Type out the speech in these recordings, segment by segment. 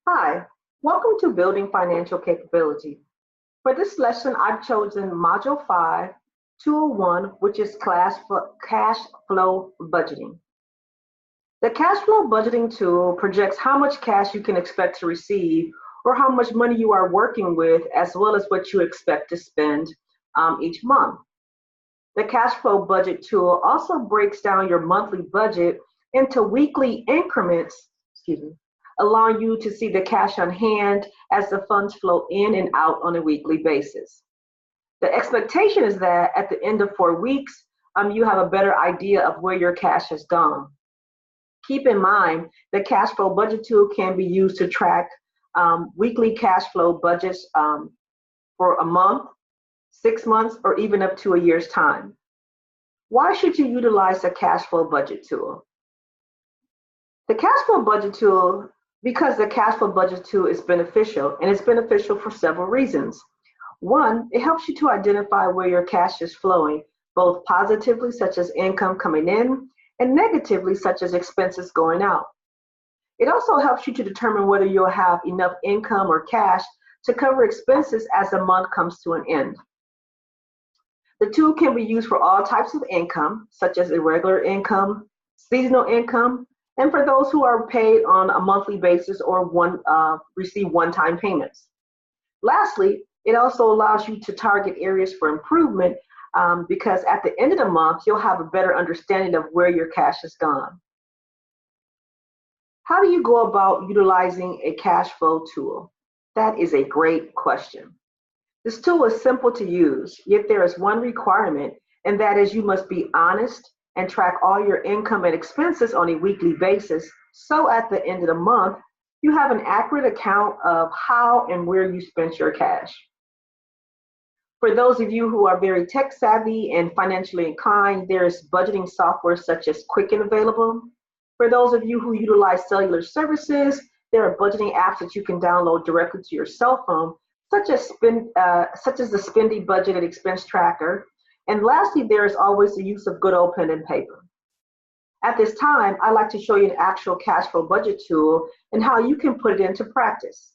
Hi, welcome to Building Financial Capability. For this lesson, I've chosen Module 5, Tool 1, which is cash flow budgeting. The cash flow budgeting tool projects how much cash you can expect to receive or how much money you are working with, as well as what you expect to spend each month. The cash flow budget tool also breaks down your monthly budget into weekly increments, allowing you to see the cash on hand as the funds flow in and out on a weekly basis. The expectation is that at the end of 4 weeks, you have a better idea of where your cash has gone. Keep in mind, the cash flow budget tool can be used to track weekly cash flow budgets for a month, 6 months, or even up to a year's time. Why should you utilize the cash flow budget tool? The cash flow budget tool, because the cash flow budget tool is beneficial, and it's beneficial for several reasons. One, it helps you to identify where your cash is flowing, both positively, such as income coming in, and negatively, such as expenses going out. It also helps you to determine whether you'll have enough income or cash to cover expenses as the month comes to an end. The tool can be used for all types of income, such as irregular income, seasonal income, and for those who are paid on a monthly basis or receive one-time payments. Lastly, it also allows you to target areas for improvement because at the end of the month, you'll have a better understanding of where your cash has gone. How do you go about utilizing a cash flow tool? That is a great question. This tool is simple to use, yet there is one requirement, and that is you must be honest and track all your income and expenses on a weekly basis. So at the end of the month, you have an accurate account of how and where you spent your cash. For those of you who are very tech savvy and financially inclined, there is budgeting software such as Quicken available. For those of you who utilize cellular services, there are budgeting apps that you can download directly to your cell phone, such as the Spendy Budgeted Expense Tracker. And lastly, there is always the use of good old pen and paper. At this time, I'd like to show you an actual cash flow budget tool and how you can put it into practice.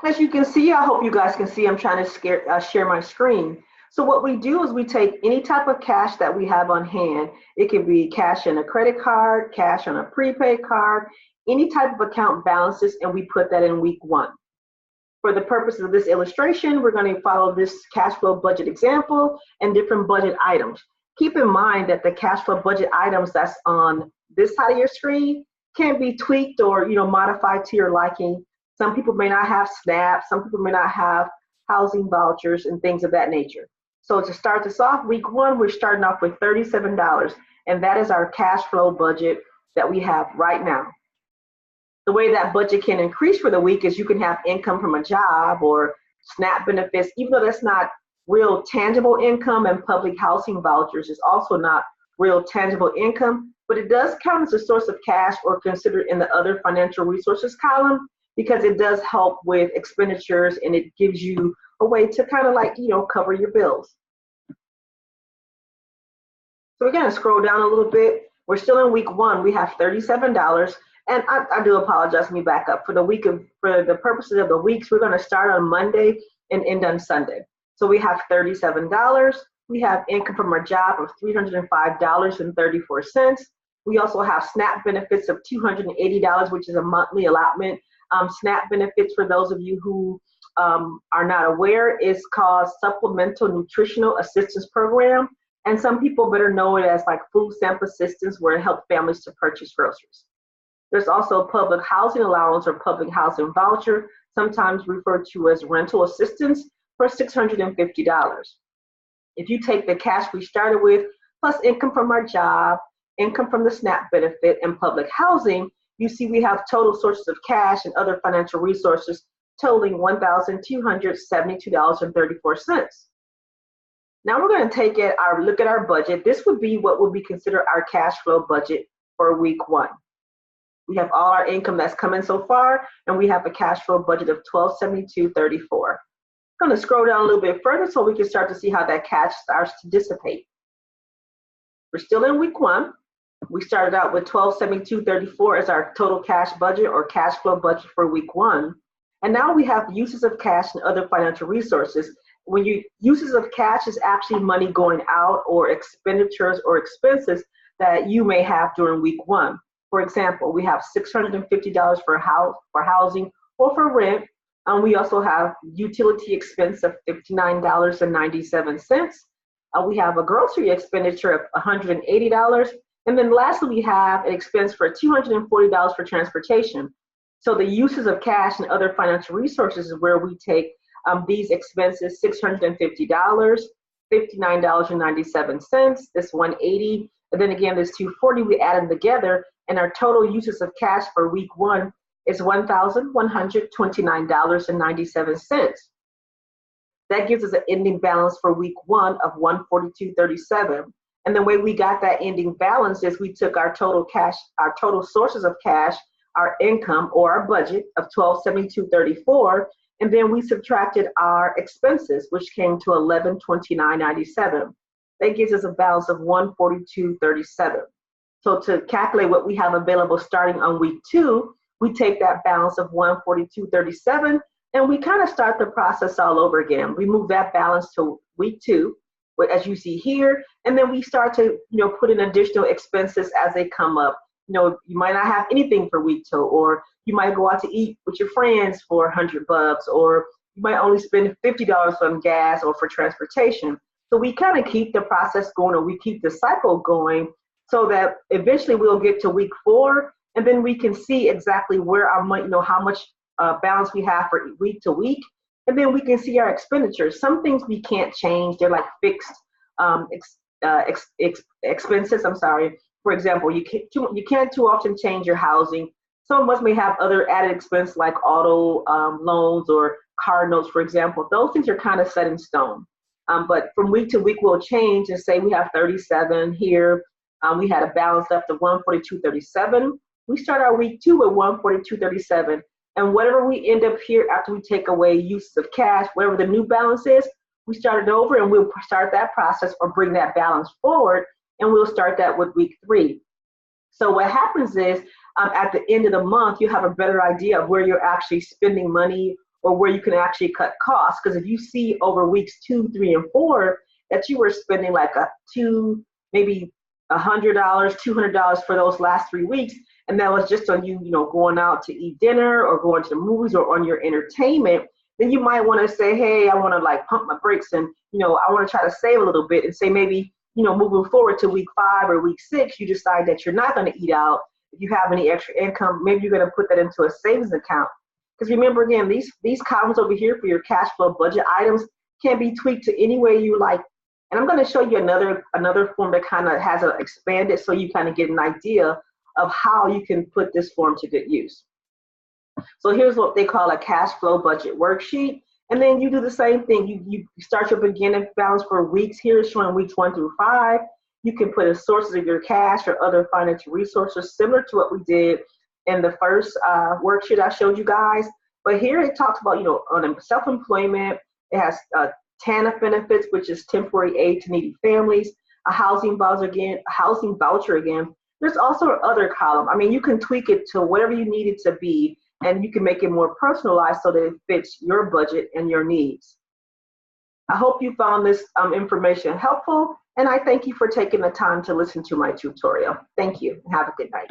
As you can see, I hope you guys can see, I'm trying to share my screen. So what we do is we take any type of cash that we have on hand. It can be cash in a credit card, cash on a prepaid card, any type of account balances, and we put that in week 1. For the purpose of this illustration, we're going to follow this cash flow budget example and different budget items. Keep in mind that the cash flow budget items that's on this side of your screen can be tweaked or modified to your liking. Some people may not have SNAP, some people may not have housing vouchers and things of that nature. So to start this off, week 1, we're starting off with $37, and that is our cash flow budget that we have right now. The way that budget can increase for the week is you can have income from a job or SNAP benefits, even though that's not real tangible income, and public housing vouchers is also not real tangible income, but it does count as a source of cash or considered in the other financial resources column because it does help with expenditures and it gives you a way to kind of cover your bills. So we're going to scroll down a little bit. We're still in week 1. We have $37. And I do apologize, let me back up. For the purposes of the weeks, we're going to start on Monday and end on Sunday. So we have $37. We have income from our job of $305.34. We also have SNAP benefits of $280, which is a monthly allotment. SNAP benefits, for those of you who are not aware, is called Supplemental Nutritional Assistance Program. And some people better know it as like food stamp assistance, where it helps families to purchase groceries. There's also public housing allowance or public housing voucher, sometimes referred to as rental assistance, for $650. If you take the cash we started with, plus income from our job, income from the SNAP benefit, and public housing, you see we have total sources of cash and other financial resources totaling $1,272.34. Now we're going to take look at our budget. This would be what would be considered our cash flow budget for week 1. We have all our income that's come in so far, and we have a cash flow budget of $1,272.34. I'm going to scroll down a little bit further so we can start to see how that cash starts to dissipate. We're still in week one. We started out with 1272.34 as our total cash budget or cash flow budget for week one. And now we have uses of cash and other financial resources. When you uses of cash is actually money going out or expenditures or expenses that you may have during week one. For example, we have $650 for housing or for rent. We also have utility expense of $59.97. We have a grocery expenditure of $180. And then lastly, we have an expense for $240 for transportation. So the uses of cash and other financial resources is where we take these expenses, $650, $59.97, this $180, and then again, this $240, we add them together, and our total uses of cash for week one is $1,129.97. That gives us an ending balance for week one of $142.37. And the way we got that ending balance is we took our total cash, our total sources of cash, our income or our budget of $1,272.34, and then we subtracted our expenses, which came to $1,129.97. That gives us a balance of $142.37. So to calculate what we have available starting on week two, we take that balance of $142.37 and we kind of start the process all over again. We move that balance to week two, as you see here, and then we start to put in additional expenses as they come up. You might not have anything for week two, or you might go out to eat with your friends for $100, or you might only spend $50 on gas or for transportation. So we kind of keep the process going, or we keep the cycle going, so that eventually we'll get to week four, and then we can see exactly where our money, how much balance we have for week to week, and then we can see our expenditures. Some things we can't change; they're like fixed expenses. I'm sorry. For example, you can't too often change your housing. Some of us may have other added expense like auto loans or car notes, for example. Those things are kind of set in stone. But from week to week, we'll change and say we have 37 here. We had a balance left of 142.37. We start our week two with 142.37. And whatever we end up here after we take away uses of cash, whatever the new balance is, we start it over and we'll start that process or bring that balance forward. And we'll start that with week three. So what happens is at the end of the month, you have a better idea of where you're actually spending money or where you can actually cut costs. Because if you see over weeks 2, 3, and 4 that you were spending like maybe $100, $200 for those last 3 weeks, and that was just on you, going out to eat dinner or going to the movies or on your entertainment, then you might want to say, hey, I want to like pump my brakes and, I want to try to save a little bit and say maybe, moving forward to week 5 or week 6, you decide that you're not going to eat out. If you have any extra income, maybe you're going to put that into a savings account. Because remember, again, these columns over here for your cash flow budget items can be tweaked to any way you like. And I'm going to show you another form that kind of has expanded so you kind of get an idea of how you can put this form to good use. So here's what they call a cash flow budget worksheet. And then you do the same thing. You start your beginning balance for weeks here, showing weeks 1 through 5. You can put in sources of your cash or other financial resources, similar to what we did in the first worksheet I showed you guys. But here it talks about, on self-employment. It has TANF benefits, which is temporary aid to needy families, a housing voucher again. There's also another column. I mean, you can tweak it to whatever you need it to be, and you can make it more personalized so that it fits your budget and your needs. I hope you found this information helpful, and I thank you for taking the time to listen to my tutorial. Thank you, and have a good night.